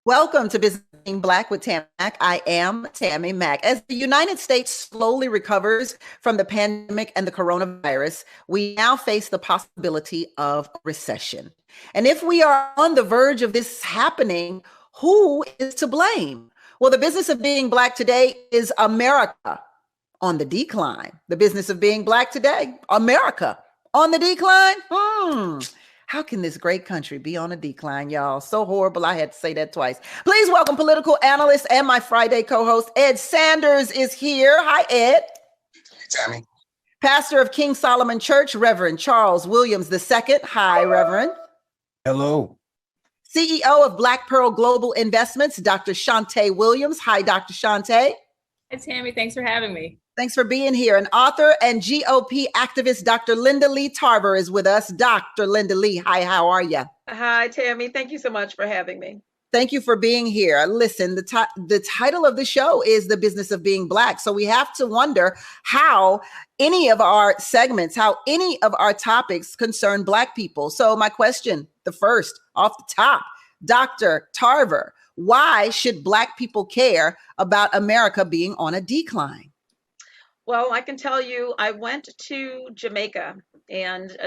Welcome to Business Being Black with Tammi Mack. I am Tammi Mack. As the United States slowly recovers from the pandemic and the coronavirus, we now face the possibility of recession. And if we are on the verge of this happening, who is to blame? Well, the business of being Black today is America on the decline. The business of being Black today, America on the decline. How can this great country be on a decline, y'all? So horrible. I had to say that twice. Please welcome political analyst and my Friday co-host, Ed Sanders is here. Hi, Ed. Tammi. Pastor of King Solomon Church, Reverend Charles Williams II. Hi, Reverend. Hello. CEO of Black Pearl Global Investments, Dr. Shantae Williams. Hi, Dr. Shantae. Hi, Tammi. Thanks for having me. Thanks for being here. And author and GOP activist, Dr. Linda Lee Tarver is with us. Dr. Linda Lee, hi, how are you? Hi, Tammi. Thank you so much for having me. Thank you for being here. Listen, the title of the show is The Business of Being Black. So we have to wonder how any of our segments, how any of our topics concern Black people. So my question, the first off the top, Dr. Tarver, why should Black people care about America being on a decline? Well, I can tell you, I went to Jamaica and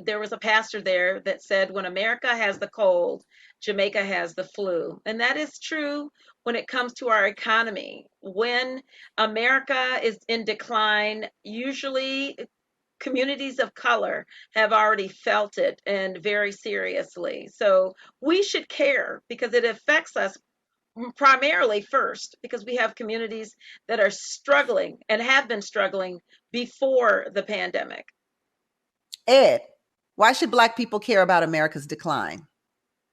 there was a pastor there that said, when America has the cold, Jamaica has the flu. And that is true when it comes to our economy. When America is in decline, usually communities of color have already felt it, and very seriously. So we should care because it affects us primarily first, because we have communities that are struggling and have been struggling before the pandemic. Ed, why should Black people care about America's decline?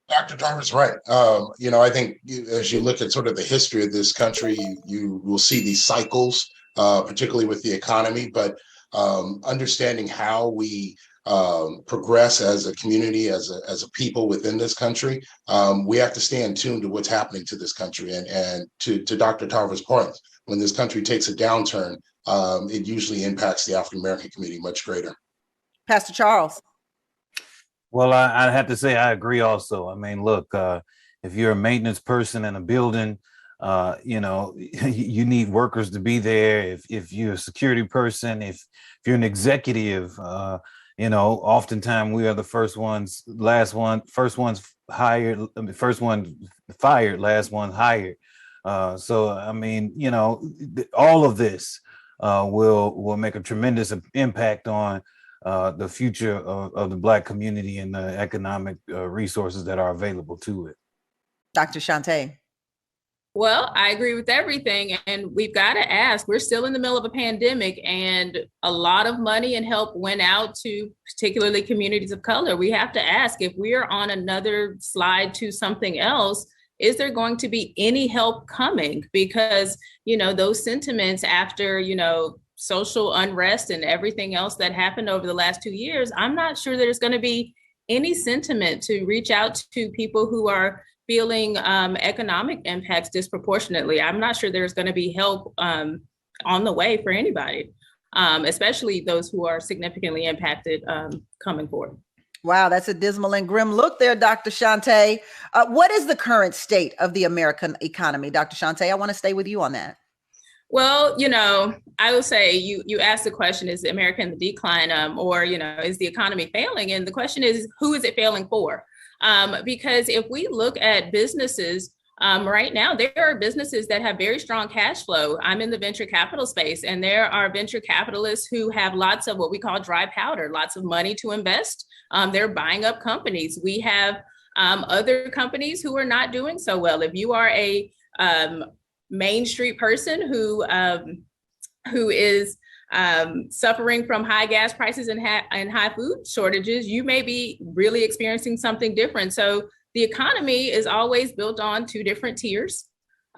Dr. Tarver's right. I think as you look at sort of the history of this country, you will see these cycles, particularly with the economy, but understanding how we progress as a community, as a people within this country, we have to stay in tune to what's happening to this country. And to Dr. Tarver's point, when this country takes a downturn, it usually impacts the African American community much greater. Pastor Charles. Well, I have to say I agree also. I mean, look, if you're a maintenance person in a building, you need workers to be there. If you're a security person, if you're an executive, oftentimes we are the first ones hired, first one fired, last one hired. So, I mean, all of this will make a tremendous impact on the future of the Black community and the economic resources that are available to it. Dr. Shantae. Well, I agree with everything. And we've got to ask, we're still in the middle of a pandemic and a lot of money and help went out to particularly communities of color. We have to ask, if we are on another slide to something else, is there going to be any help coming? Because, those sentiments after, social unrest and everything else that happened over the last 2 years, I'm not sure there's going to be any sentiment to reach out to people who are feeling economic impacts disproportionately. I'm not sure there's going to be help on the way for anybody, especially those who are significantly impacted coming forward. Wow, that's a dismal and grim look there, Dr. Shantae. What is the current state of the American economy? Dr. Shantae, I want to stay with you on that. Well, I would say you asked the question, is America in the decline or, is the economy failing? And the question is, who is it failing for? Because if we look at businesses right now, there are businesses that have very strong cash flow. I'm in the venture capital space, and there are venture capitalists who have lots of what we call dry powder, lots of money to invest. They're buying up companies. We have other companies who are not doing so well. If you are a Main Street person who is suffering from high gas prices and high food shortages, you may be really experiencing something different. So the economy is always built on two different tiers,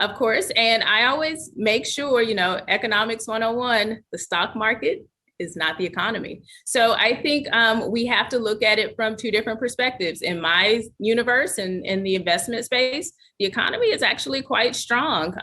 of course. And I always make sure, economics 101, the stock market is not the economy. So I think we have to look at it from two different perspectives. In my universe and in the investment space, the economy is actually quite strong.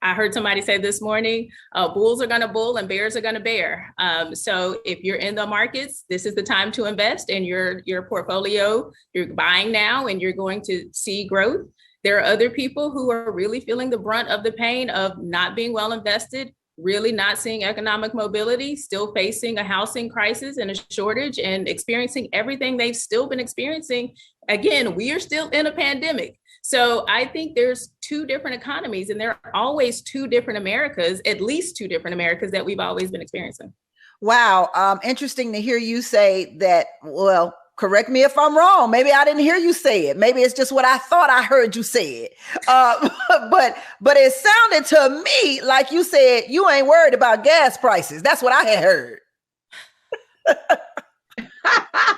I heard somebody say this morning, bulls are going to bull and bears are going to bear. So if you're in the markets, this is the time to invest in your portfolio. You're buying now and you're going to see growth. There are other people who are really feeling the brunt of the pain of not being well invested, really not seeing economic mobility, still facing a housing crisis and a shortage and experiencing everything they've still been experiencing. Again, we are still in a pandemic. So I think there's two different economies, and there are always two different Americas, at least two different Americas that we've always been experiencing. Wow. Interesting to hear you say that. Well, correct me if I'm wrong. Maybe I didn't hear you say it. Maybe it's just what I thought I heard you say it. But it sounded to me like you said you ain't worried about gas prices. That's what I had heard.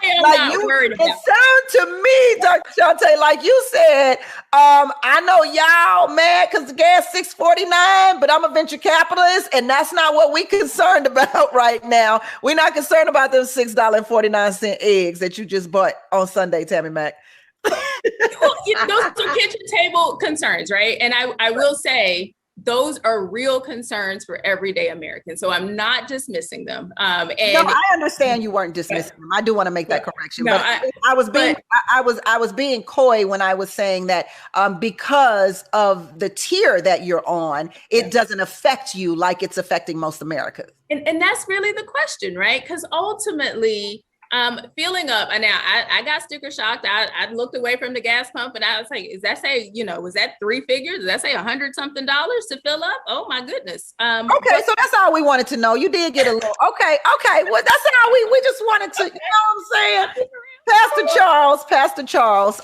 It sounded to me, Dr. Shante, like you said, I know y'all mad because the gas $6.49, but I'm a venture capitalist, and that's not what we concerned about right now. We're not concerned about those $6.49 eggs that you just bought on Sunday, Tammi Mack. Well, those are kitchen table concerns, right? And I will say, those are real concerns for everyday Americans. So I'm not dismissing them. And no, I understand you weren't dismissing them. I do want to make that correction. No, but I was being coy when I was saying that because of the tier that you're on, it doesn't affect you like it's affecting most Americans. And that's really the question, right? Because ultimately, filling up, and now I got sticker shocked. I looked away from the gas pump and I was like, is that say, was that three figures? Does that say $100 something to fill up? Oh my goodness. Okay, so that's all we wanted to know. You did get a little, okay. Well, that's how we just wanted to, you know what I'm saying? Pastor Charles.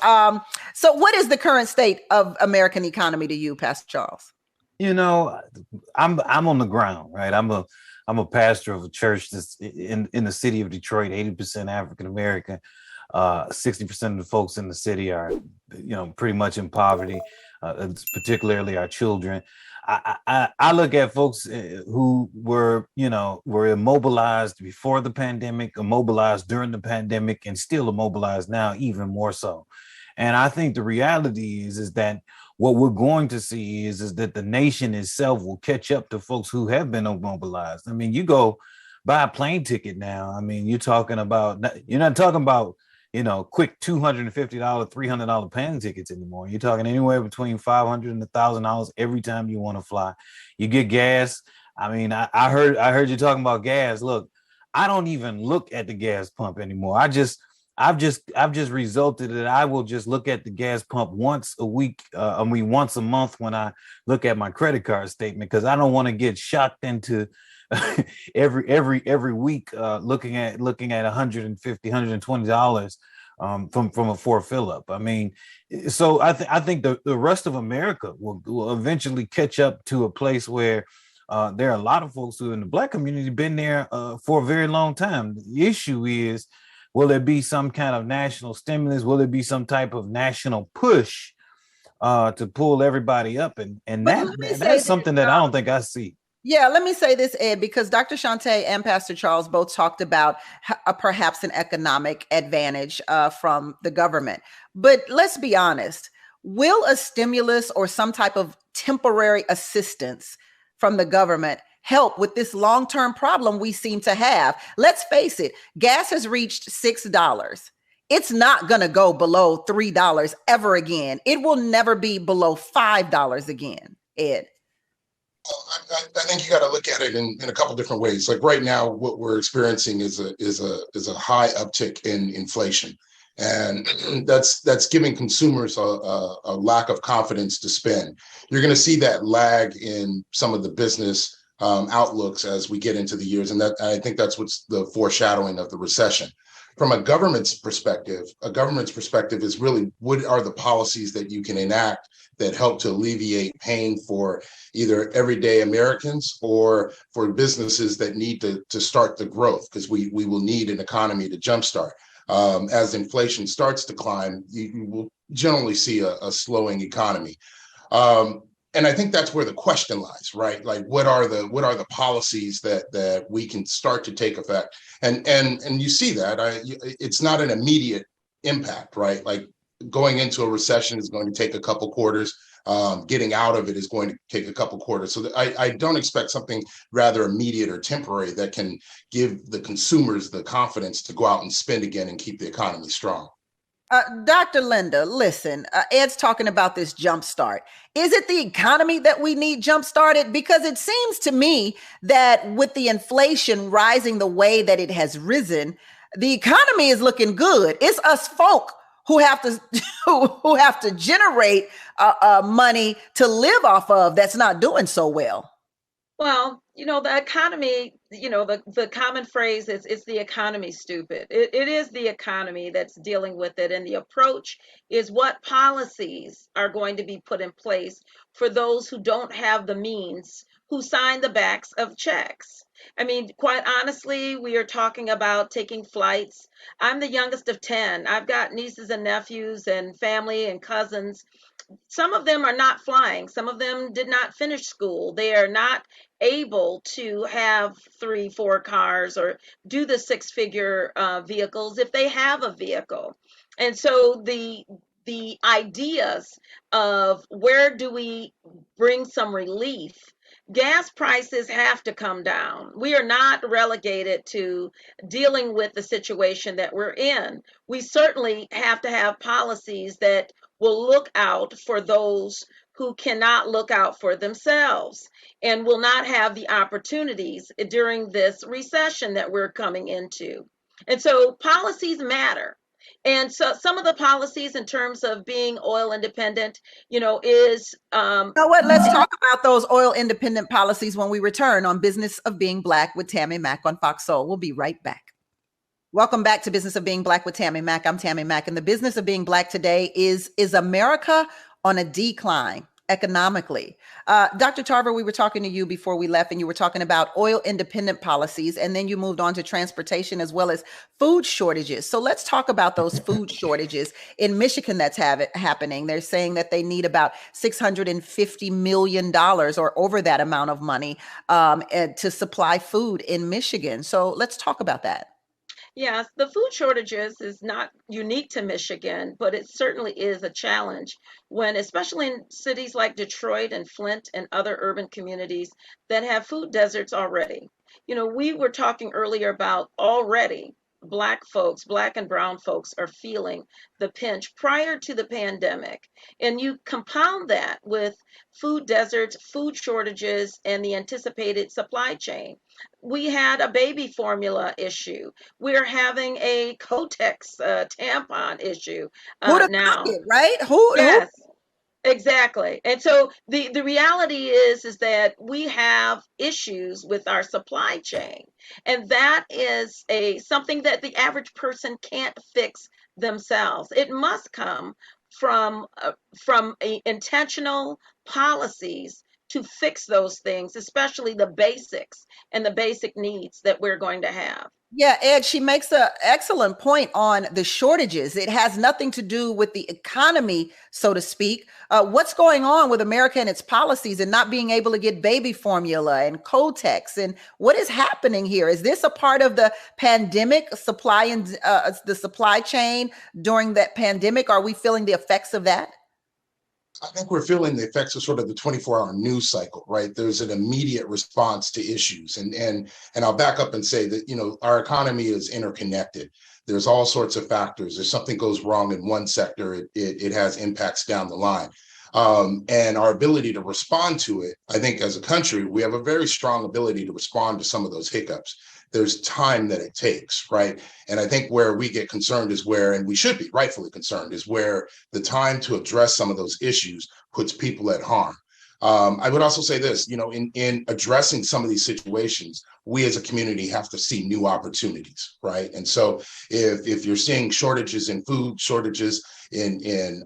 So what is the current state of American economy to you, Pastor Charles? I'm on the ground, right? I'm a pastor of a church that's in the city of Detroit, 80% African American. 60% of the folks in the city are, pretty much in poverty, particularly our children. I look at folks who were immobilized before the pandemic, immobilized during the pandemic, and still immobilized now, even more so. And I think the reality is that what we're going to see is that the nation itself will catch up to folks who have been immobilized. I mean, you go buy a plane ticket now. I mean, you're not talking about, quick $250, $300 plane tickets anymore. You're talking anywhere between $500 and $1,000 every time you want to fly. You get gas. I mean, I heard you talking about gas. Look, I don't even look at the gas pump anymore. I've just resulted that I will just look at the gas pump once a week. Once a month when I look at my credit card statement, because I don't want to get shocked into every week looking at $150, $120 from a four fill up. I mean, so I think the rest of America will eventually catch up to a place where there are a lot of folks who in the Black community been there for a very long time. The issue is, will there be some kind of national stimulus? Will there be some type of national push to pull everybody up? And that's something that I don't think I see. Yeah, let me say this, Ed, because Dr. Shante and Pastor Charles both talked about perhaps an economic advantage from the government. But let's be honest, will a stimulus or some type of temporary assistance from the government help with this long-term problem we seem to have? Let's face it, gas has reached $6. It's not going to go below $3 ever again. It will never be below $5 again, Ed. I think you got to look at it in a couple different ways. Like right now, what we're experiencing is a high uptick in inflation, and that's giving consumers a lack of confidence to spend. You're going to see that lag in some of the business outlooks as we get into the years, and I think that's what's the foreshadowing of the recession. From a government's perspective is really what are the policies that you can enact that help to alleviate pain for either everyday Americans or for businesses that need to start the growth, because we will need an economy to jumpstart. As inflation starts to climb, you will generally see a slowing economy. And I think that's where the question lies, right? Like, what are the policies that we can start to take effect? And you see that it's not an immediate impact, right? Like going into a recession is going to take a couple quarters. Getting out of it is going to take a couple quarters. So I don't expect something rather immediate or temporary that can give the consumers the confidence to go out and spend again and keep the economy strong. Dr. Linda, listen, Ed's talking about this jump start. Is it the economy that we need jump started? Because it seems to me that with the inflation rising the way that it has risen, the economy is looking good. It's us folk who have to who have to generate money to live off of that's not doing so well. Well, the economy, the common phrase is it's the economy, stupid. It is the economy that's dealing with it. And the approach is what policies are going to be put in place for those who don't have the means, who sign the backs of checks. I mean, quite honestly, we are talking about taking flights. I'm the youngest of 10. I've got nieces and nephews and family and cousins. Some of them are not flying. Some of them did not finish school. They are not able to have 3, 4 cars or do the six-figure vehicles if they have a vehicle. And so the ideas of where do we bring some relief, gas prices have to come down. We are not relegated to dealing with the situation that we're in. We certainly have to have policies that will look out for those who cannot look out for themselves and will not have the opportunities during this recession that we're coming into. And so policies matter. And so some of the policies in terms of being oil independent, is You know what? Let's talk about those oil independent policies when we return on Business of Being Black with Tammi Mack on Foxsoul. We'll be right back. Welcome back to Business of Being Black with Tammi Mack. I'm Tammi Mack, and the business of being Black today is America on a decline economically? Dr. Tarver, we were talking to you before we left, and you were talking about oil independent policies, and then you moved on to transportation as well as food shortages. So let's talk about those food shortages in Michigan that's happening. They're saying that they need about $650 million or over that amount of money to supply food in Michigan. So let's talk about that. Yes, the food shortages is not unique to Michigan, but it certainly is a challenge when, especially in cities like Detroit and Flint and other urban communities that have food deserts already. We were talking earlier about already Black folks, Black and brown folks are feeling the pinch prior to the pandemic. And you compound that with food deserts, food shortages, and the anticipated supply chain. We had a baby formula issue. We're having a Kotex tampon issue now. Right? Yes. Exactly. And so the reality is that we have issues with our supply chain. And that is something that the average person can't fix themselves. It must come from intentional policies to fix those things, especially the basics and the basic needs that we're going to have. Yeah, Ed, she makes an excellent point on the shortages. It has nothing to do with the economy, so to speak. What's going on with America and its policies and not being able to get baby formula and Kotex? And what is happening here? Is this a part of the pandemic supply and the supply chain during that pandemic? Are we feeling the effects of that? I think we're feeling the effects of sort of the 24-hour news cycle, right? There's an immediate response to issues. And I'll back up and say that, our economy is interconnected. There's all sorts of factors. If something goes wrong in one sector, it has impacts down the line. And our ability to respond to it, I think as a country, we have a very strong ability to respond to some of those hiccups. There's time that it takes, right? And I think where we get concerned is where, and we should be rightfully concerned, is where the time to address some of those issues puts people at harm. I would also say this, in addressing some of these situations, we as a community have to see new opportunities, right? And so if you're seeing shortages in food, shortages in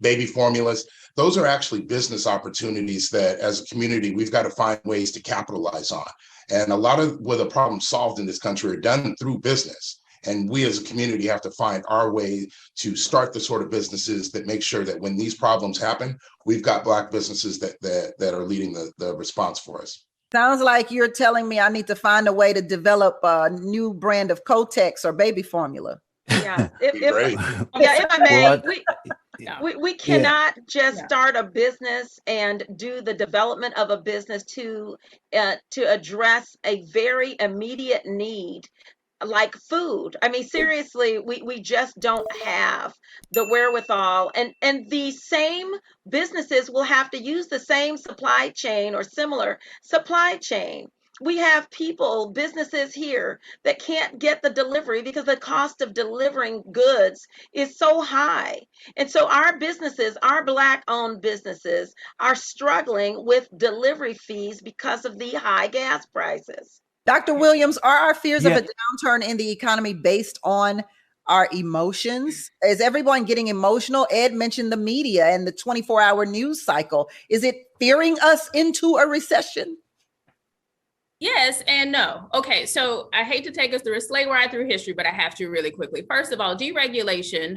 baby formulas, those are actually business opportunities that as a community, we've got to find ways to capitalize on. And a lot of where the problems solved in this country are done through business. And we as a community have to find our way to start the sort of businesses that make sure that when these problems happen, we've got Black businesses that are leading the response for us. Sounds like you're telling me I need to find a way to develop a new brand of Kotex or baby formula. Yeah, if I may, No. We Yeah. cannot just Yeah. start a business and do the development of a business to address a very immediate need like food. I mean, seriously, we just don't have the wherewithal. And the same businesses will have to use the same supply chain or similar supply chain. We have people, businesses here that can't get the delivery because the cost of delivering goods is so high. And so our businesses, our Black owned businesses, are struggling with delivery fees because of the high gas prices. Dr. Williams, are our fears of Yeah. a downturn in the economy based on our emotions? Is everyone getting emotional? Ed mentioned the media and the 24-hour news cycle. Is it fearing us into a recession? Yes and no. Okay, so I hate to take us through a sleigh ride through history, but I have to really quickly. First of all, deregulation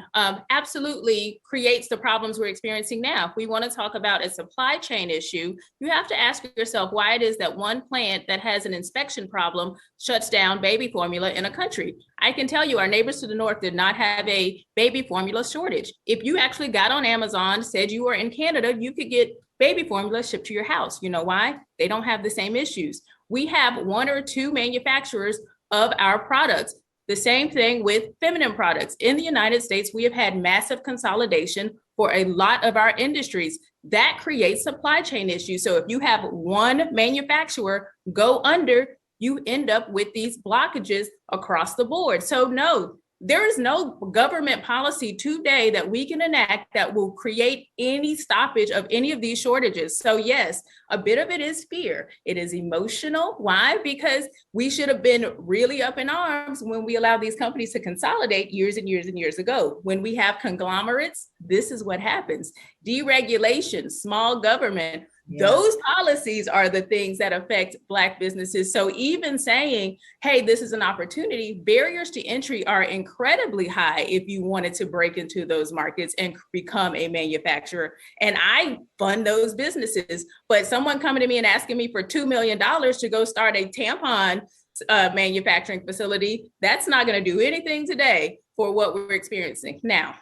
absolutely creates the problems we're experiencing now. If we want to talk about a supply chain issue, you have to ask yourself why it is that one plant that has an inspection problem shuts down baby formula in a country. I can tell you our neighbors to the north did not have a baby formula shortage. If you actually got on Amazon, said you were in Canada, you could get baby formula shipped to your house. You know why? They don't have the same issues. We have one or two manufacturers of our products. The same thing with feminine products. In the United States, we have had massive consolidation for a lot of our industries. That creates supply chain issues. So if you have one manufacturer go under, you end up with these blockages across the board. So no, there is no government policy today that we can enact that will create any stoppage of any of these shortages. So yes, a bit of it is fear. It is emotional. Why? Because we should have been really up in arms when we allowed these companies to consolidate years and years and years ago. When we have conglomerates, this is what happens. Deregulation, small government, those policies are the things that affect Black businesses. So even saying, hey, this is an opportunity, barriers to entry are incredibly high if you wanted to break into those markets and become a manufacturer. And I fund those businesses. But someone coming to me and asking me for $2 million to go start a tampon manufacturing facility, that's not going to do anything today for what we're experiencing. Now,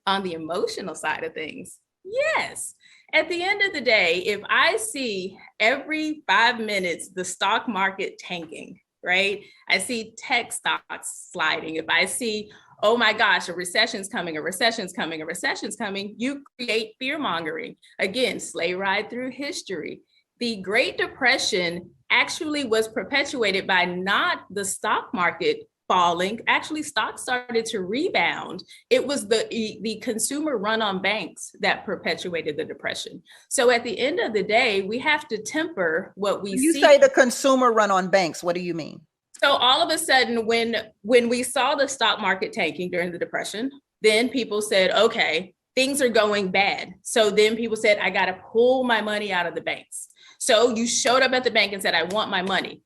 on the emotional side of things, yes. At the end of the day, if I see every 5 minutes the stock market tanking, right? I see tech stocks sliding. If I see, oh my gosh, a recession's coming, a recession's coming, a recession's coming, you create fear mongering. Again, sleigh ride through history. The Great Depression actually was perpetuated by not the stock market falling. Actually, stocks started to rebound. It was the consumer run on banks that perpetuated the depression. So at the end of the day, we have to temper what we see. You say the consumer run on banks. What do you mean? So all of a sudden, when we saw the stock market tanking during the depression, then people said, okay, things are going bad. So then people said, I got to pull my money out of the banks. So you showed up at the bank and said, I want my money.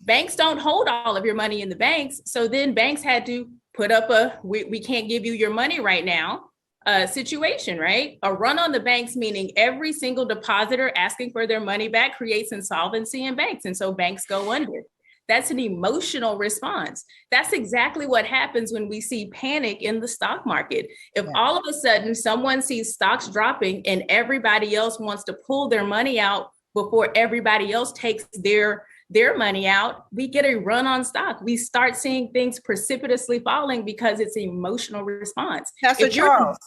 Banks don't hold all of your money in the banks. So then banks had to put up we can't give you your money right now situation, right? A run on the banks, meaning every single depositor asking for their money back creates insolvency in banks. And so banks go under. That's an emotional response. That's exactly what happens when we see panic in the stock market. If all of a sudden someone sees stocks dropping and everybody else wants to pull their money out before everybody else takes their money out, we get a run on stock. We start seeing things precipitously falling because it's an emotional response. Pastor Charles.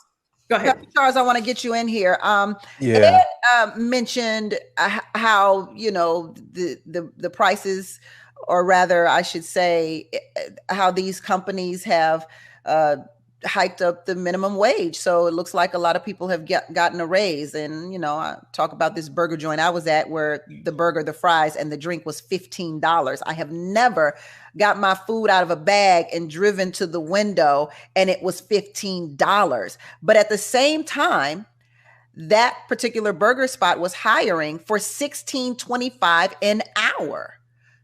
Go ahead. Pastor Charles, I want to get you in here. Yeah. Ed mentioned how, the prices, or rather, I should say, how these companies have hiked up the minimum wage. So it looks like a lot of people have gotten a raise. And, I talk about this burger joint I was at where the burger, the fries, and the drink was $15. I have never got my food out of a bag and driven to the window and it was $15. But at the same time, that particular burger spot was hiring for $16.25 an hour.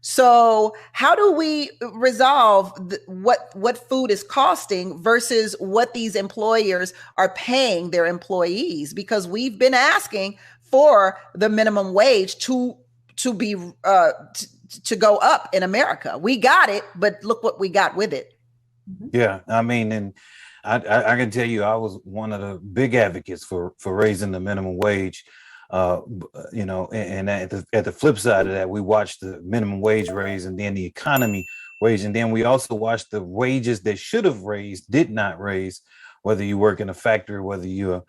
So how do we resolve what food is costing versus what these employers are paying their employees? Because we've been asking for the minimum wage to be to go up in America. We got it, but look what we got with it. Yeah, I mean, and I can tell you, I was one of the big advocates for raising the minimum wage. And at the flip side of that, we watched the minimum wage raise, and then the economy wage, and then we also watched the wages that should have raised did not raise. Whether you work in a factory, whether you're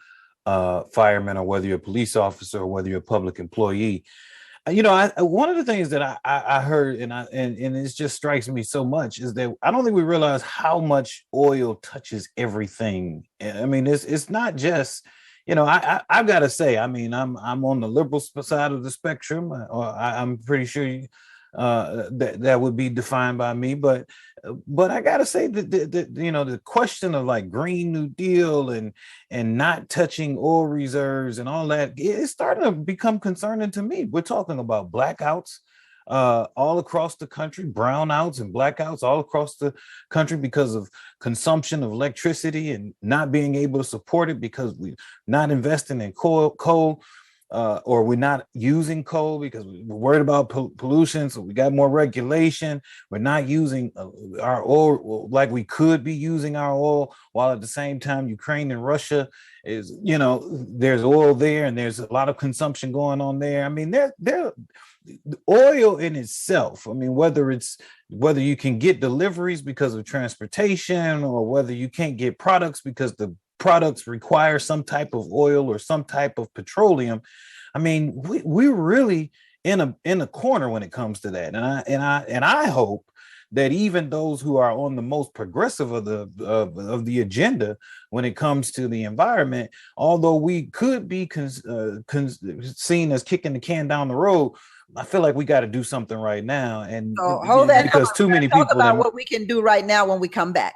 a fireman, or whether you're a police officer, or whether you're a public employee. One of the things that I heard, and it just strikes me so much, is that I don't think we realize how much oil touches everything. I mean, it's not just, I've got to say, I mean, I'm on the liberal side of the spectrum, or I'm pretty sure that would be defined by me, but I gotta say that the question of like Green New Deal and not touching oil reserves and all that, it's starting to become concerning to me. We're talking about blackouts all across the country, brownouts and blackouts all across the country because of consumption of electricity and not being able to support it because we're not investing in coal. Or we're not using coal because we're worried about pollution. So we got more regulation. We're not using our oil like we could be using our oil, while at the same time, Ukraine and Russia is, there's oil there and there's a lot of consumption going on there. I mean, there oil in itself. I mean, whether you can get deliveries because of transportation, or whether you can't get products because the products require some type of oil or some type of petroleum. I mean, we're really in a corner when it comes to that. And I hope that even those who are on the most progressive of the agenda when it comes to the environment, although we could be seen as kicking the can down the road, I feel like we got to do something right now. And hold that because too many talk people about what we can do right now when we come back.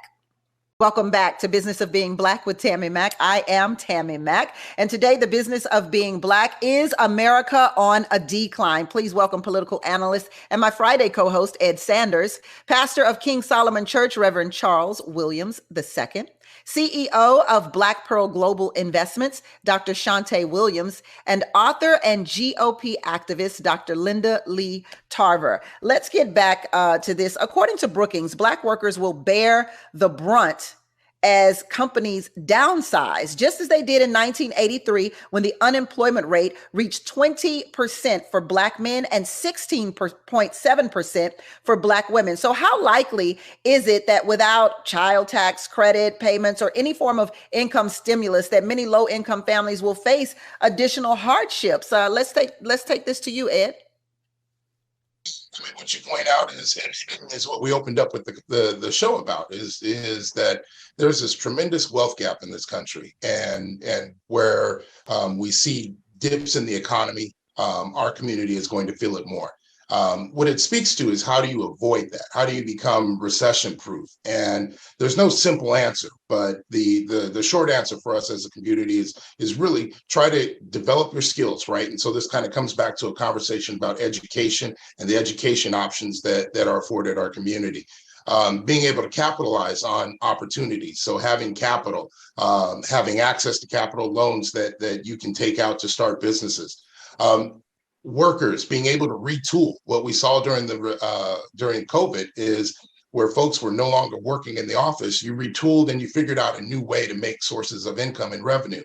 Welcome back to Business of Being Black with Tammi Mack. I am Tammi Mack. And today, the business of being Black is America on a decline. Please welcome political analyst and my Friday co-host, Ed Sanders, pastor of King Solomon Church, Reverend Charles Williams II, CEO of Black Pearl Global Investments, Dr. Shantae Williams, and author and GOP activist, Dr. Linda Lee Tarver. Let's get back to this. According to Brookings, Black workers will bear the brunt as companies downsize, just as they did in 1983 when the unemployment rate reached 20% for Black men and 16.7% for Black women. So how likely is it that without child tax credit payments or any form of income stimulus, that many low-income families will face additional hardships? Let's take this to you, Ed. I mean, what you point out is what we opened up with the show about is that there's this tremendous wealth gap in this country, and where we see dips in the economy, our community is going to feel it more. What it speaks to is, how do you avoid that? How do you become recession proof? And there's no simple answer, but the short answer for us as a community is really try to develop your skills, right? And so this kind of comes back to a conversation about education and the education options that are afforded our community. Being able to capitalize on opportunities. So having capital, having access to capital loans that you can take out to start businesses. Workers being able to retool. What we saw during COVID is where folks were no longer working in the office, you retooled and you figured out a new way to make sources of income and revenue.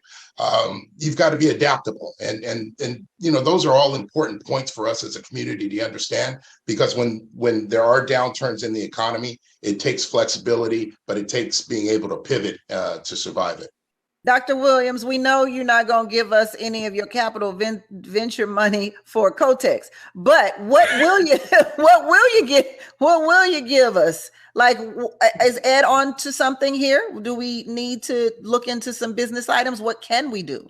You've got to be adaptable, and those are all important points for us as a community to understand, because when there are downturns in the economy, it takes flexibility, but it takes being able to pivot to survive it. Dr. Williams, we know you're not going to give us any of your capital venture money for Kotex, but what will you give us? Like, is Ed on to something here? Do we need to look into some business items? What can we do?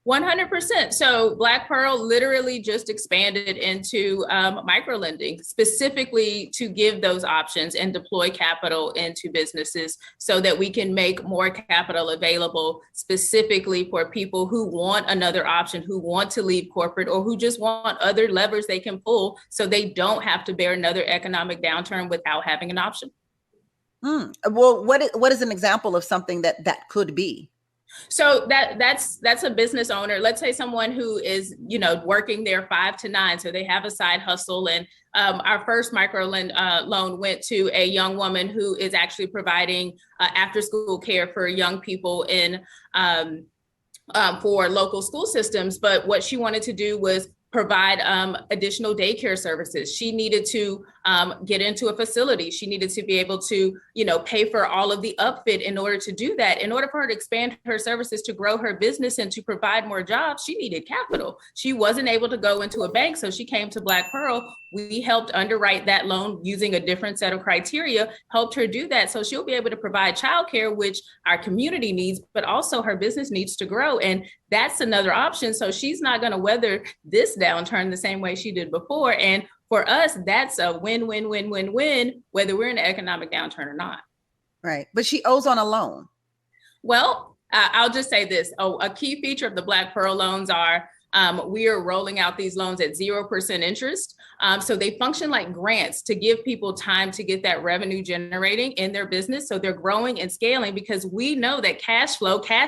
100%. So Black Pearl literally just expanded into microlending, specifically to give those options and deploy capital into businesses so that we can make more capital available specifically for people who want another option, who want to leave corporate, or who just want other levers they can pull so they don't have to bear another economic downturn without having an option. Well, what is an example of something that could be? So that's a business owner. Let's say someone who is, working there 5 to 9, so they have a side hustle. And our first micro loan went to a young woman who is actually providing after school care for young people in for local school systems. But what she wanted to do was provide additional daycare services. She needed to get into a facility. She needed to be able to, pay for all of the upfit in order to do that. In order for her to expand her services, to grow her business and to provide more jobs, she needed capital. She wasn't able to go into a bank, so she came to Black Pearl. We helped underwrite that loan using a different set of criteria, helped her do that. So she'll be able to provide childcare, which our community needs, but also her business needs to grow. And that's another option. So she's not going to weather this downturn the same way she did before. And for us, that's a win-win-win-win-win, whether we're in an economic downturn or not. Right. But she owes on a loan. Well, I'll just say this. A key feature of the Black Pearl loans are we are rolling out these loans at 0% interest. So they function like grants to give people time to get that revenue generating in their business. So they're growing and scaling, because we know that cash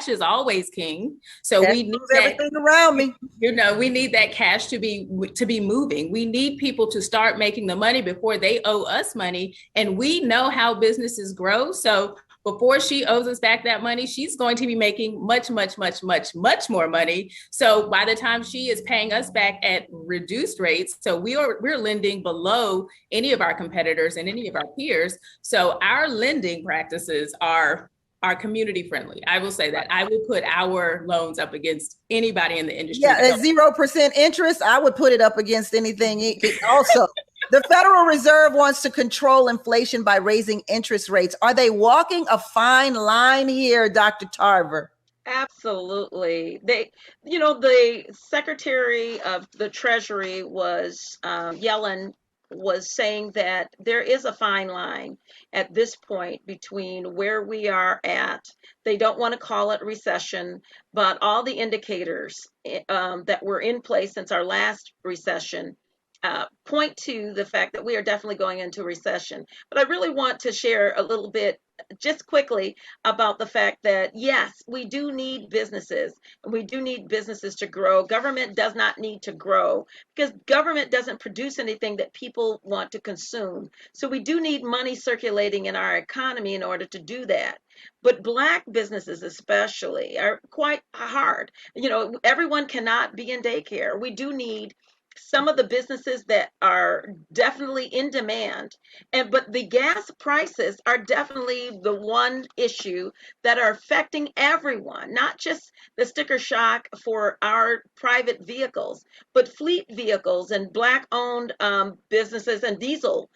is always king. So Cash we need everything around me. We need that cash to be moving. We need people to start making the money before they owe us money. And we know how businesses grow. So before she owes us back that money, she's going to be making much, much, much, much, much more money. So by the time she is paying us back at reduced rates, so we're lending below any of our competitors and any of our peers. So our lending practices are community friendly. I will say that. I will put our loans up against anybody in the industry. Yeah, at 0% interest, I would put it up against anything also. The Federal Reserve wants to control inflation by raising interest rates. Are they walking a fine line here, Dr. Tarver? Absolutely. The Secretary of the Treasury was Yellen was saying that there is a fine line at this point between where we are at. They don't want to call it recession, but all the indicators that were in place since our last recession point to the fact that we are definitely going into recession. But I really want to share a little bit just quickly about the fact that, yes, we do need businesses. We do need businesses to grow. Government does not need to grow because government doesn't produce anything that people want to consume. So we do need money circulating in our economy in order to do that. But Black businesses especially are quite hard. Everyone cannot be in daycare. We do need some of the businesses that are definitely in demand, but the gas prices are definitely the one issue that are affecting everyone, not just the sticker shock for our private vehicles, but fleet vehicles and Black owned businesses and diesel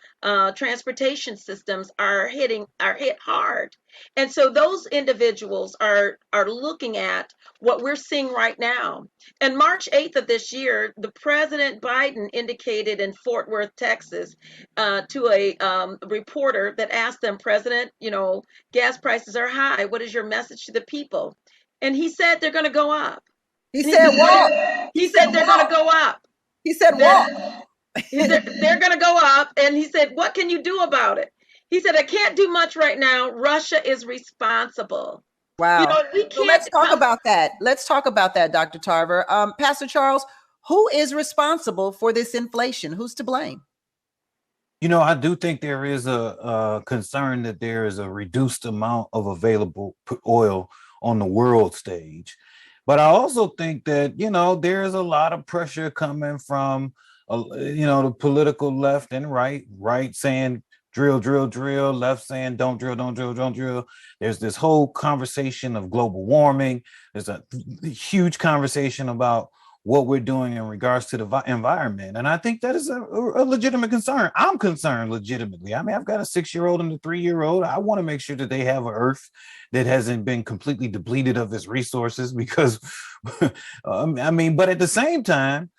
transportation systems are hit hard. And so those individuals are looking at what we're seeing right now. And March 8th of this year, the President Biden indicated in Fort Worth, Texas, to a reporter that asked them, President, gas prices are high. What is your message to the people? And he said they're going to go up. He said what? He said they're going to go up. He said what? They're going to go up. And he said, what can you do about it? He said, I can't do much right now. Russia is responsible. Wow. So let's talk about that. Let's talk about that, Dr. Tarver. Pastor Charles, who is responsible for this inflation? Who's to blame? I do think there is a concern that there is a reduced amount of available oil on the world stage. But I also think that, there is a lot of pressure coming from, the political left and right saying, drill, drill, drill, left saying don't drill, don't drill, don't drill. There's this whole conversation of global warming. There's a huge conversation about what we're doing in regards to the environment. And I think that is a legitimate concern. I'm concerned legitimately. I mean, I've got a 6-year-old and a 3-year-old. I want to make sure that they have an earth that hasn't been completely depleted of its resources because, but at the same time,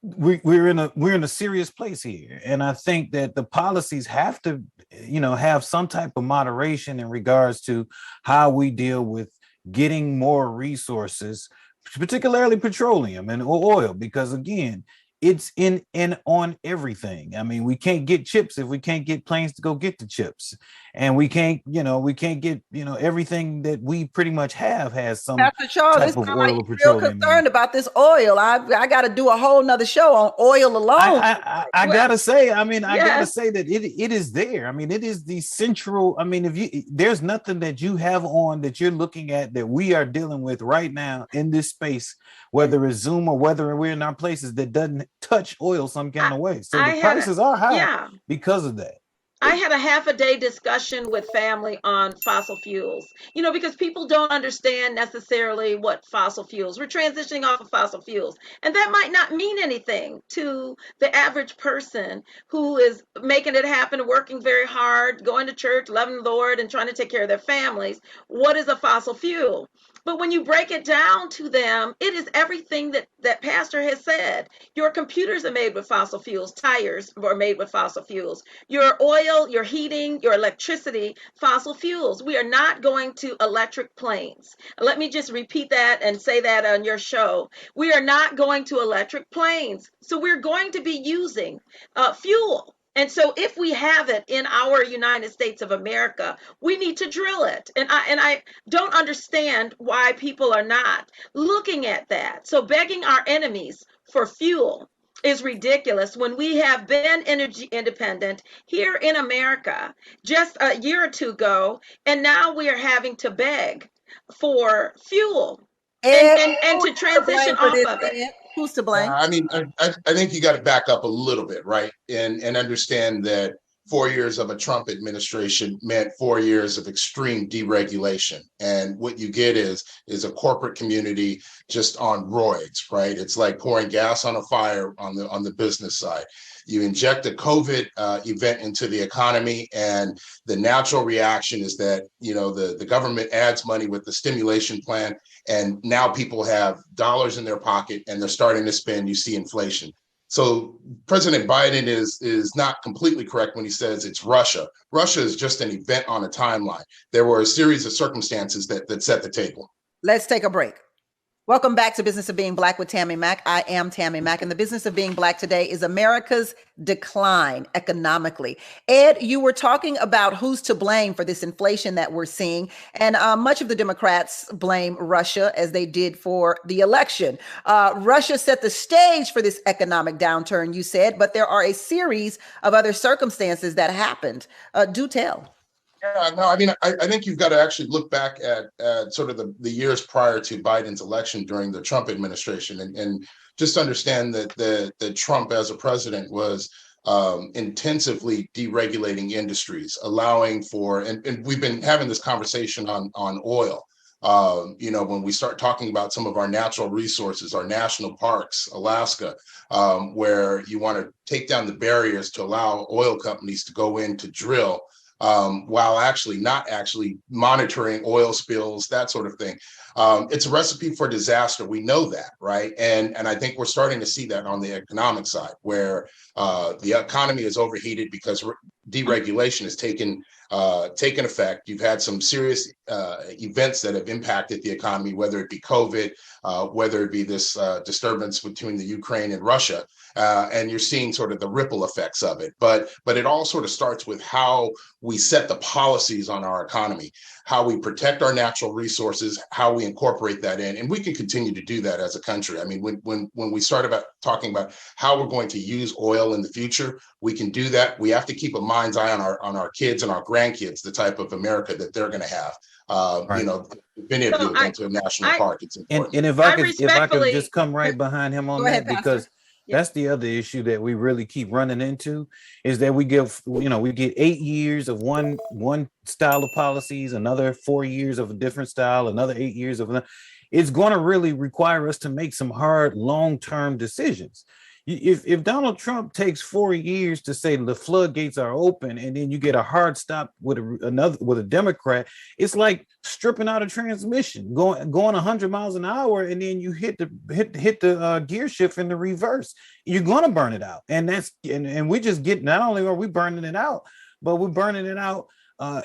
we're in a serious place here, and I think that the policies have to, have some type of moderation in regards to how we deal with getting more resources, particularly petroleum and oil, because again, it's in and on everything. I mean, we can't get chips if we can't get planes to go get the chips, and we can't get, everything that we pretty much has some Pastor Charles, type it's of not oil like or you're real petroleum in concerned it. about this oil. I got to do a whole nother show on oil alone. I Well, gotta say, I mean, I gotta yes. say that it is there. I mean, it is the central. I mean, there's nothing that you have on that you're looking at that we are dealing with right now in this space, whether it's Zoom or whether we're in our places, that doesn't touch oil some kind of way. So I the had prices are high yeah. because of that. I had a half a day discussion with family on fossil fuels, because people don't understand necessarily what fossil fuels. We're transitioning off of fossil fuels, and that might not mean anything to the average person who is making it happen, working very hard, going to church, loving the Lord, and trying to take care of their families. What is a fossil fuel? But when you break it down to them, it is everything that Pastor has said. Your computers are made with fossil fuels, tires are made with fossil fuels, your oil, your heating, your electricity, fossil fuels. We are not going to electric planes. Let me just repeat that and say that on your show. We are not going to electric planes. So we're going to be using fuel. And so if we have it in our United States of America, we need to drill it. And I don't understand why people are not looking at that. So begging our enemies for fuel is ridiculous when we have been energy independent here in America just a year or two ago, and now we are having to beg for fuel and Who's to to blame transition for off this, of it. Ed? Who's to blame? I mean, I think you got to back up a little bit, right? And understand that 4 years of a Trump administration meant 4 years of extreme deregulation. And what you get is a corporate community just on roids, right? It's like pouring gas on a fire on the business side. You inject a COVID event into the economy, and the natural reaction is that the government adds money with the stimulation plan, and now people have dollars in their pocket and they're starting to spend. You see inflation. So President Biden is not completely correct when he says it's Russia. Russia is just an event on a timeline. There were a series of circumstances that set the table. Let's take a break. Welcome back to Business of Being Black with Tammi Mack. I am Tammi Mack, and the business of being Black today is America's decline economically. Ed, you were talking about who's to blame for this inflation that we're seeing, and much of the Democrats blame Russia, as they did for the election. Russia set the stage for this economic downturn, you said, but there are a series of other circumstances that happened. Do tell. Yeah, no, I mean, I think you've got to actually look back at sort of the years prior to Biden's election during the Trump administration, and just understand that Trump as a president was intensively deregulating industries, allowing for, and we've been having this conversation on oil. When we start talking about some of our natural resources, our national parks, Alaska, where you want to take down the barriers to allow oil companies to go in to drill, while not actually monitoring oil spills, that sort of thing. It's a recipe for disaster. We know that, right? And I think we're starting to see that on the economic side, where the economy is overheated because deregulation has taken effect. You've had some serious events that have impacted the economy, whether it be COVID, whether it be this disturbance between the Ukraine and Russia. And you're seeing sort of the ripple effects of it. But it all sort of starts with how we set the policies on our economy, how we protect our natural resources, how we incorporate that in. And we can continue to do that as a country. I mean, when we start about talking about how we're going to use oil in the future, we can do that. We have to keep a mind's eye on our kids and our grandkids, the type of America that they're going to have. Right. If any of you have been to a national park, it's important. And if I could just come right behind him on that, because that's the other issue that we really keep running into, is that we get 8 years of one style of policies, another 4 years of a different style, another 8 years of another. It's going to really require us to make some hard long-term decisions. If Donald Trump takes 4 years to say the floodgates are open, and then you get a hard stop with a Democrat, it's like stripping out a transmission, going 100 miles an hour, and then you hit the gear shift in the reverse. You're gonna burn it out, and we just get, not only are we burning it out, but we're burning it out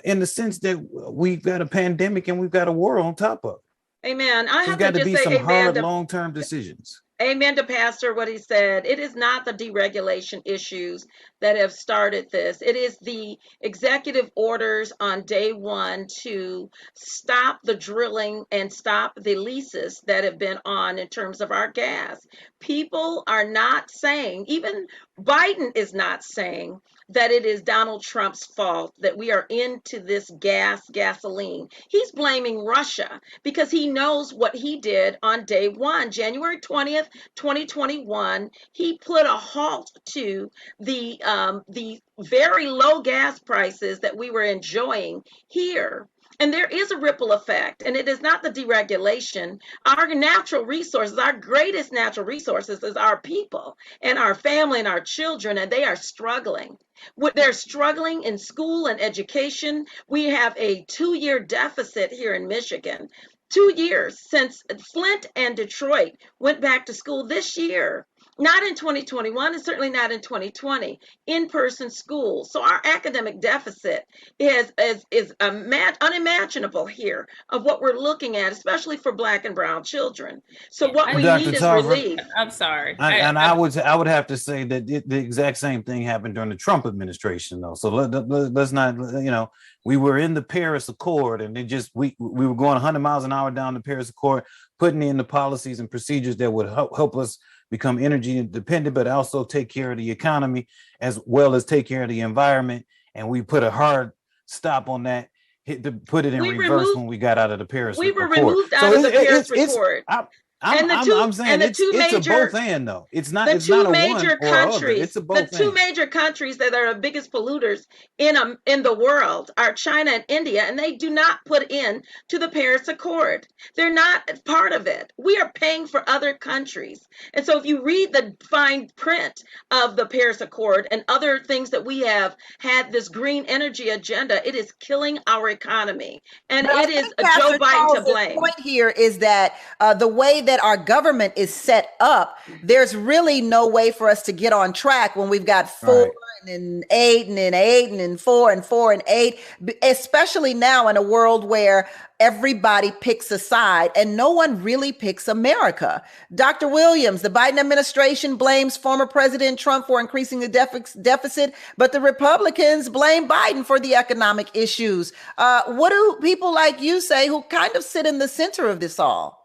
in the sense that we've got a pandemic and we've got a war on top of it. Amen. There's got to be some hard long-term decisions. Amen to Pastor what he said. It is not the deregulation issues that have started this. It is the executive orders on day one to stop the drilling and stop the leases that have been on in terms of our gas. People are not saying, even Biden is not saying that it is Donald Trump's fault that we are into this gasoline. He's blaming Russia because he knows what he did on day one, January 20th, 2021. He put a halt to the very low gas prices that we were enjoying here. And there is a ripple effect, and it is not the deregulation. Our natural resources, our greatest natural resources is our people and our family and our children, and they are struggling. They're struggling in school and education. We have a 2-year deficit here in Michigan. 2 years since Flint and Detroit went back to school this year. Not in 2021 and certainly not in 2020, in-person school. So our academic deficit is unimaginable here of what we're looking at, especially for Black and brown children. So what we Dr. need is Tarver, relief. I'm sorry. I would have to say that the exact same thing happened during the Trump administration, though. So let's not, we were in the Paris Accord, and we were going 100 miles an hour down the Paris Accord, putting in the policies and procedures that would help us become energy independent, but also take care of the economy as well as take care of the environment. And we put a hard stop on that, put it in reverse when we got out of the Paris Accord. We were removed out of the Paris Accord. I'm saying it's a both and, though. It's not a one or other. It's a both and. The two major countries that are the biggest polluters in the world are China and India, and they do not put in to the Paris Accord. They're not part of it. We are paying for other countries. And so if you read the fine print of the Paris Accord and other things that we have had this green energy agenda, it is killing our economy. And it is Joe Biden to blame. The point here is that the way that our government is set up, there's really no way for us to get on track when we've got 4 and 8 and then 8 and then 4 and 4 and 8, especially now in a world where everybody picks a side and no one really picks America. Dr. Williams, the Biden administration blames former President Trump for increasing the deficit, but the Republicans blame Biden for the economic issues. What do people like you say who kind of sit in the center of this all?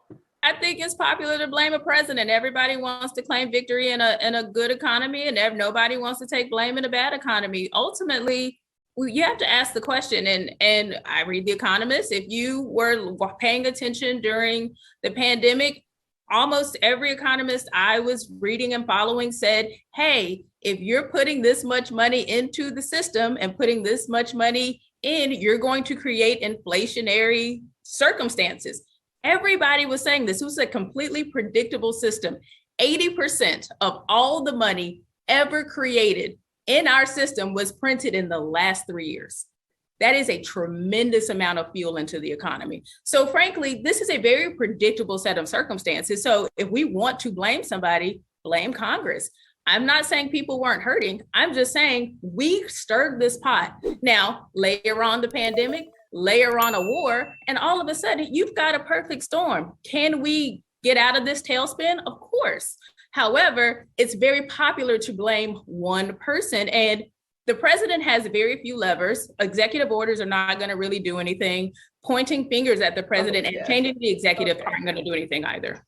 I think it's popular to blame a president. Everybody wants to claim victory in a good economy, and nobody wants to take blame in a bad economy. Ultimately, you have to ask the question, and I read The Economist. If you were paying attention during the pandemic, almost every economist I was reading and following said, hey, if you're putting this much money into the system and putting this much money in, you're going to create inflationary circumstances. Everybody was saying this. It was a completely predictable system. 80% of all the money ever created in our system was printed in the last 3 years. That is a tremendous amount of fuel into the economy. So frankly, this is a very predictable set of circumstances. So if we want to blame somebody, blame Congress. I'm not saying people weren't hurting. I'm just saying we stirred this pot. Now, later on the pandemic, layer on a war, and all of a sudden you've got a perfect storm. Can we get out of this tailspin? Of course. However, it's very popular to blame one person, and the president has very few levers. Executive orders are not going to really do anything. Pointing fingers at the president and changing the executive aren't going to do anything either.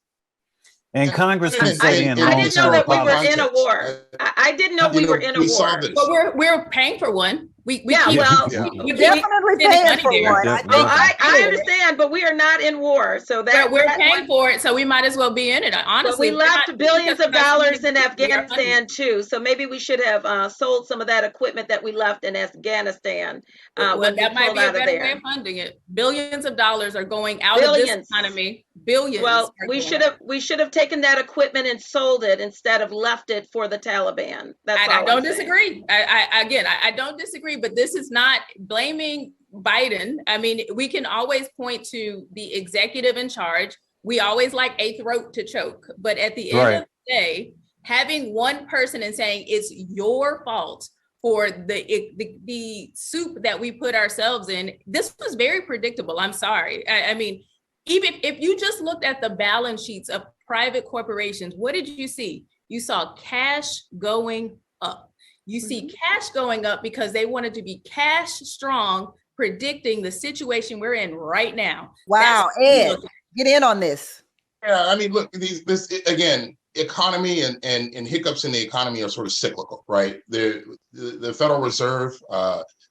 And Congress can say I didn't know that we were in a war. I didn't know we were in a war. But we're paying for one. We definitely paying for one. I understand, but we are not in war, so that we're paying for it, so we might as well be in it. Honestly, but we left billions of dollars in Afghanistan too, so maybe we should have sold some of that equipment that we left in Afghanistan. Well, that might be a better way of funding it. Billions of dollars are going out of this economy. Billions. Well, we should have taken that equipment and sold it instead of left it for the Taliban. That's all. I don't disagree. I don't disagree. But this is not blaming Biden. I mean, we can always point to the executive in charge. We always like a throat to choke. But at the end of the day, having one person and saying it's your fault for the soup that we put ourselves in, this was very predictable. I'm sorry. I mean, even if you just looked at the balance sheets of private corporations, what did you see? You saw cash going up. You see cash going up because they wanted to be cash strong, predicting the situation we're in right now. Wow, Ed, get in on this. Yeah, I mean, look, this again, economy and hiccups in the economy are sort of cyclical, right? The Federal Reserve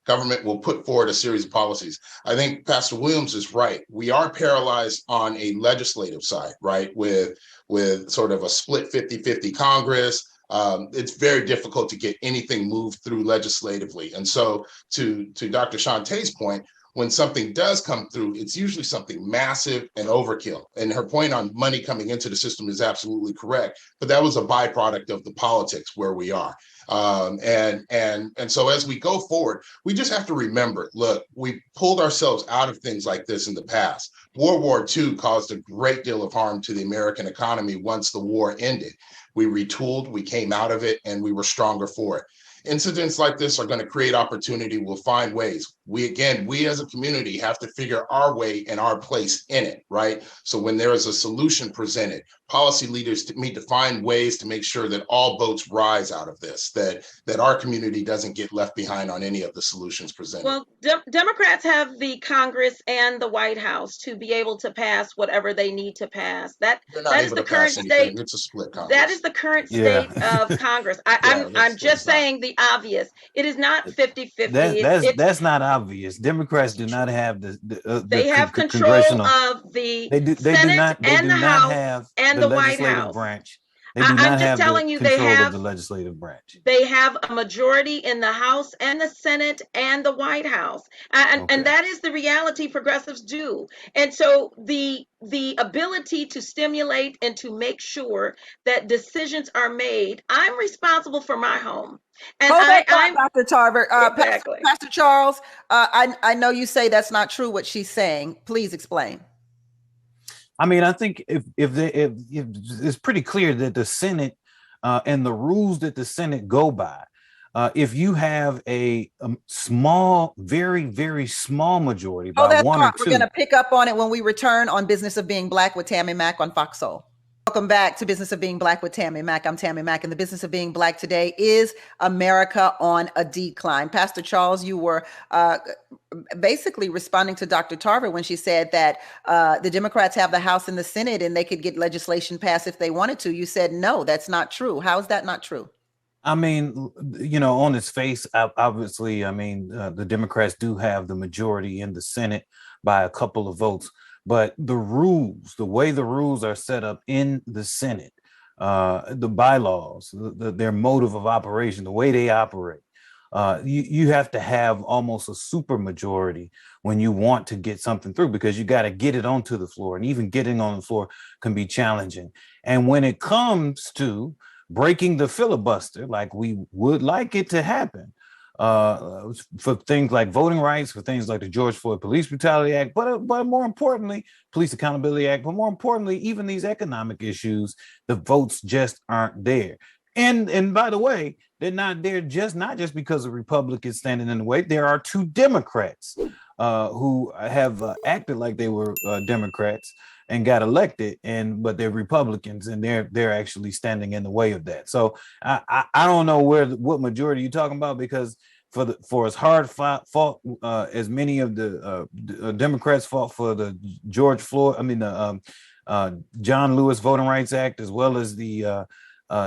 government will put forward a series of policies. I think Pastor Williams is right. We are paralyzed on a legislative side, right? With sort of a split 50-50 Congress. It's very difficult to get anything moved through legislatively. And so to Dr. Shantae's point, when something does come through, it's usually something massive and overkill. And her point on money coming into the system is absolutely correct. But that was a byproduct of the politics where we are. And so as we go forward, we just have to remember, look, we pulled ourselves out of things like this in the past. World War II caused a great deal of harm to the American economy once the war ended. We retooled, we came out of it, and we were stronger for it. Incidents like this are going to create opportunity. We'll find ways. We as a community have to figure our way and our place in it, right? So when there is a solution presented, policy leaders need to find ways to make sure that all boats rise out of this, that our community doesn't get left behind on any of the solutions presented. Well, Democrats have the Congress and the White House to be able to pass whatever they need to pass. That is the current state. It's a split Congress. That is the current state of Congress. I'm just saying the obvious. It is not 50-50. That's not obvious. Democrats do not have they have control of the Senate and the House and the White House branch. I'm just telling you, they have the legislative branch. They have a majority in the House and the Senate and the White House, and that is the reality progressives do. And so the ability to stimulate and to make sure that decisions are made. I'm responsible for my home. And I'm Dr. Tarver. Exactly. Pastor Charles, I know you say that's not true what she's saying. Please explain. I mean, I think if it's pretty clear that the Senate and the rules that the Senate go by, if you have a small, very, very small majority by one or two. We're going to pick up on it when we return on Business of Being Black with Tammi Mack on Foxsoul. Welcome back to Business of Being Black with Tammi Mack. I'm Tammi Mack, and the business of being Black today is America on a decline. Pastor Charles, you were basically responding to Dr. Tarver when she said that the Democrats have the House and the Senate and they could get legislation passed if they wanted to. You said, no, that's not true. How is that not true? I mean, on its face, obviously, the Democrats do have the majority in the Senate by a couple of votes. But the way the rules are set up in the Senate, the bylaws, their motive of operation, the way they operate, you have to have almost a super majority when you want to get something through, because you got to get it onto the floor. And even getting on the floor can be challenging. And when it comes to breaking the filibuster, like we would like it to happen, for things like voting rights, for things like the George Floyd Police Brutality Act, but more importantly, Police Accountability Act, but more importantly, even these economic issues, the votes just aren't there. And by the way, they're not there not just because the Republicans standing in the way. There are two Democrats who have acted like they were Democrats and got elected, but they're Republicans, and they're actually standing in the way of that. So I don't know what majority you're talking about, because for as hard fought as many of the Democrats fought for the John Lewis Voting Rights Act, as well as the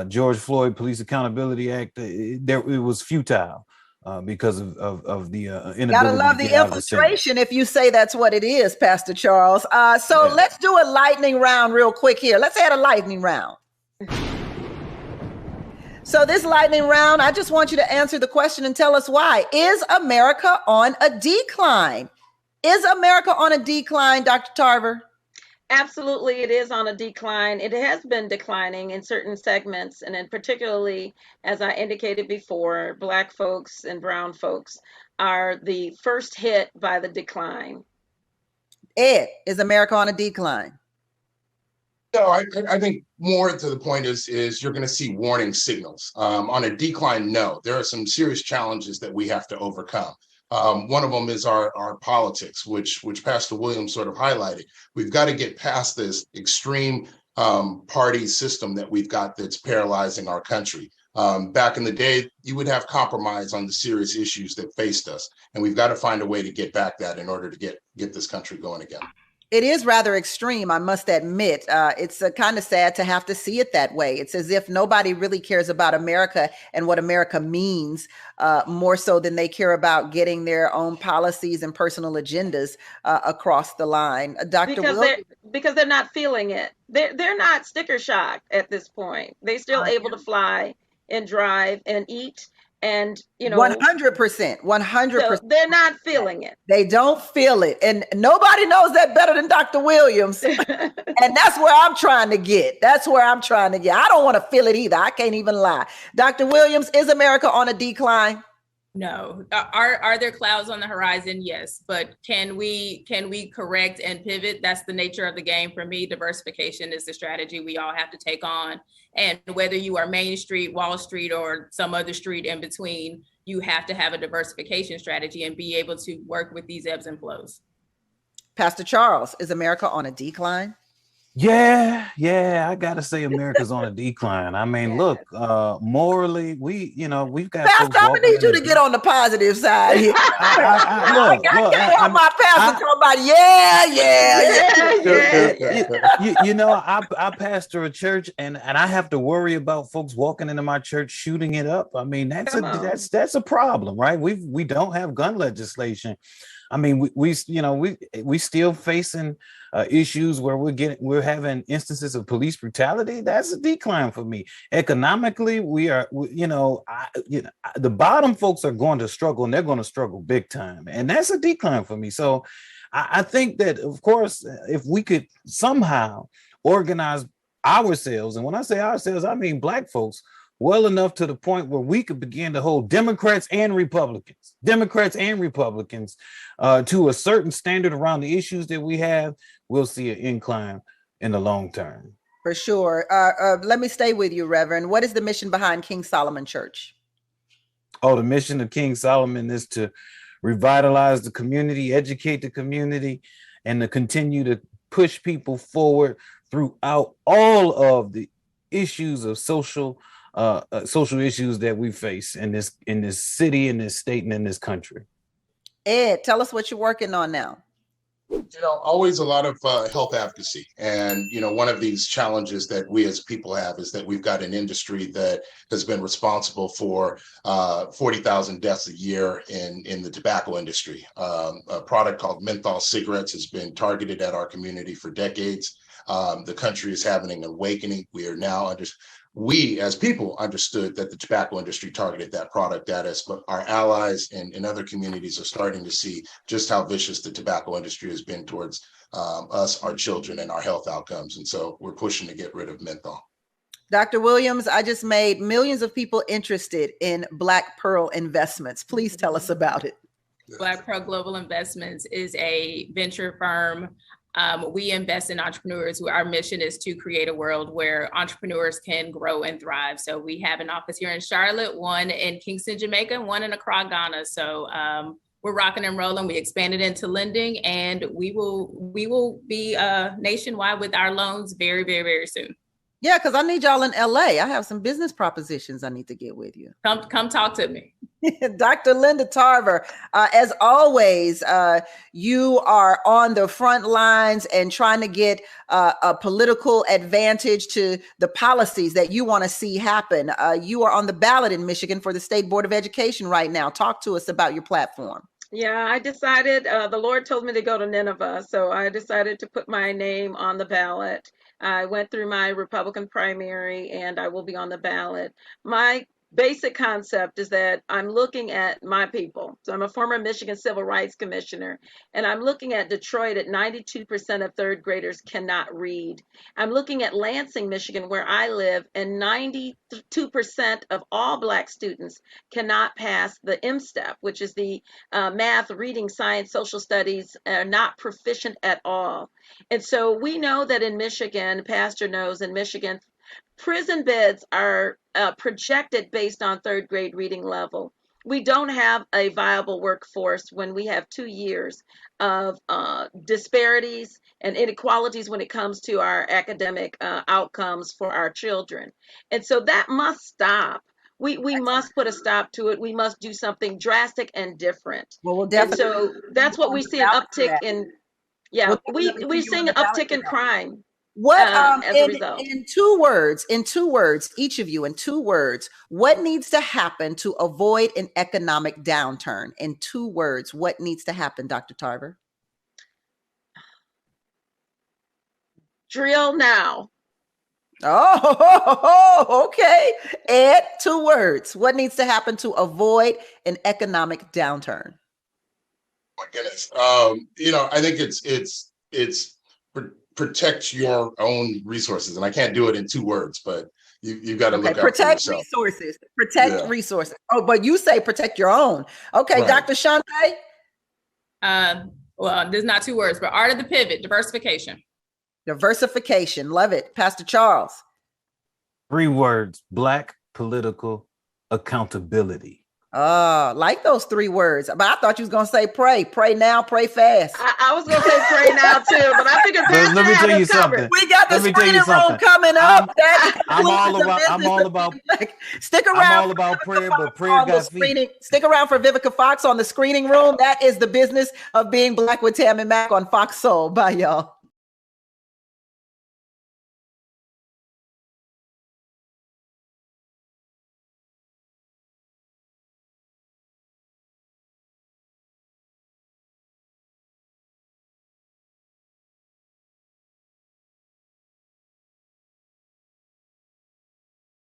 George Floyd Police Accountability Act, it was futile. Because of the inability. Gotta love the infiltration if you say that's what it is, Pastor Charles. Let's do a lightning round real quick here. Let's add a lightning round. So this lightning round, I just want you to answer the question and tell us why. Is America on a decline? Is America on a decline, Dr. Tarver? Absolutely, it is on a decline. It has been declining in certain segments, and in particularly, as I indicated before, Black folks and brown folks are the first hit by the decline. Ed, is America on a decline? No, I think more to the point is you're going to see warning signals. On a decline, no. There are some serious challenges that we have to overcome. One of them is our politics, which Pastor Williams sort of highlighted. We've got to get past this extreme party system that we've got that's paralyzing our country. Back in the day, you would have compromise on the serious issues that faced us. And we've got to find a way to get back that in order to get this country going again. It is rather extreme, I must admit. It's kind of sad to have to see it that way. It's as if nobody really cares about America and what America means more so than they care about getting their own policies and personal agendas across the line. Dr. Because they're not feeling it. They're not sticker shock at this point. They're still able to fly and drive and eat. And 100%. So they're not feeling it. They don't feel it, and nobody knows that better than Dr. Williams. And that's where I'm trying to get. I don't want to feel it either. I can't even lie. Dr. Williams, is America on a decline? No. Are there clouds on the horizon? Yes. But can we correct and pivot? That's the nature of the game. For me, diversification is the strategy we all have to take on. And whether you are Main Street, Wall Street, or some other street in between, you have to have a diversification strategy and be able to work with these ebbs and flows. Pastor Charles, is America on a decline? Yeah, I gotta say America's on a decline. I mean, look, morally, we've got. Pastor, I'm gonna need you to get on the positive side here. I can't help my pastor talking about I pastor a church, and I have to worry about folks walking into my church shooting it up. I mean, that's a problem, right? We don't have gun legislation. I mean, we still facing issues where we're having instances of police brutality. That's a decline for me. Economically, the bottom folks are going to struggle, and they're going to struggle big time, and that's a decline for me. So I think that, of course, if we could somehow organize ourselves, and when I say ourselves, I mean Black folks, well enough to the point where we could begin to hold Democrats and Republicans to a certain standard around the issues that we have, we'll see an incline in the long term. For sure. Let me stay with you, Reverend. What is the mission behind King Solomon Church? Oh, the mission of King Solomon is to revitalize the community, educate the community, and to continue to push people forward throughout all of the issues of social issues that we face in this city, in this state, and in this country. Ed, tell us what you're working on now. Always a lot of health advocacy. And, one of these challenges that we as people have is that we've got an industry that has been responsible for 40,000 deaths a year in the tobacco industry. A product called menthol cigarettes has been targeted at our community for decades. The country is having an awakening. We as people understood that the tobacco industry targeted that product at us, but our allies and other communities are starting to see just how vicious the tobacco industry has been towards us, our children, and our health outcomes. And so we're pushing to get rid of menthol. Dr. Williams, I just made millions of people interested in Black Pearl Investments. Please tell us about it. Black Pearl Global Investments is a venture firm. We invest in entrepreneurs. Our mission is to create a world where entrepreneurs can grow and thrive. So we have an office here in Charlotte, one in Kingston, Jamaica, and one in Accra, Ghana. So we're rocking and rolling. We expanded into lending, and we will be nationwide with our loans very, very, very soon. Yeah, because I need y'all in LA. I have some business propositions I need to get with you. Come talk to me. Dr. Linda Tarver, as always, you are on the front lines and trying to get a political advantage to the policies that you want to see happen. You are on the ballot in Michigan for the State Board of Education right now. Talk to us about your platform. Yeah, I decided, the Lord told me to go to Nineveh, so I decided to put my name on the ballot. I went through my Republican primary, and I will be on the ballot. My basic concept is that I'm looking at my people. So I'm a former Michigan Civil Rights Commissioner, and I'm looking at Detroit at 92% of third graders cannot read. I'm looking at Lansing, Michigan, where I live, and 92% of all Black students cannot pass the M-STEP, which is the math, reading, science, social studies, are not proficient at all. And so we know that in Michigan, Pastor knows in Michigan, prison beds are projected based on third grade reading level. We don't have a viable workforce when we have 2 years of disparities and inequalities when it comes to our academic outcomes for our children. And so that must stop. We must put a stop to it. We must do something drastic and different. Well, we'll And definitely so that's what we see, an uptick in, yeah, we'll definitely we're see you on seeing the an ballot uptick for in that. crime What as a result. in 2 words, each of you in 2 words, what needs to happen to avoid an economic downturn? In 2 words, what needs to happen, Dr. Tarver? Drill now. Oh, okay. Ed, 2 words. What needs to happen to avoid an economic downturn? My goodness. I think it's protect your own resources, and I can't do it in 2 words, but you've got to Okay, look out for protect yourself. resources. Protect Yeah. resources. Oh, but you say protect your own. Okay, Right. Dr. Shante? Well, there's not 2 words, but art of the pivot, diversification. Diversification. Love it. Pastor Charles? 3 words: Black political accountability. Like those 3 words. But I thought you was gonna say pray. Pray now, pray fast. I was gonna say pray now too, but I figured Pastor Let me tell you Adams covered. something. We got the Let me tell you screening room something. coming up. I'm all about Stick around. I'm all about prayer, but prayer got feet. Stick around for Vivica Fox on the screening room. That is the business of being Black with Tammi Mack on Foxsoul. Bye, y'all.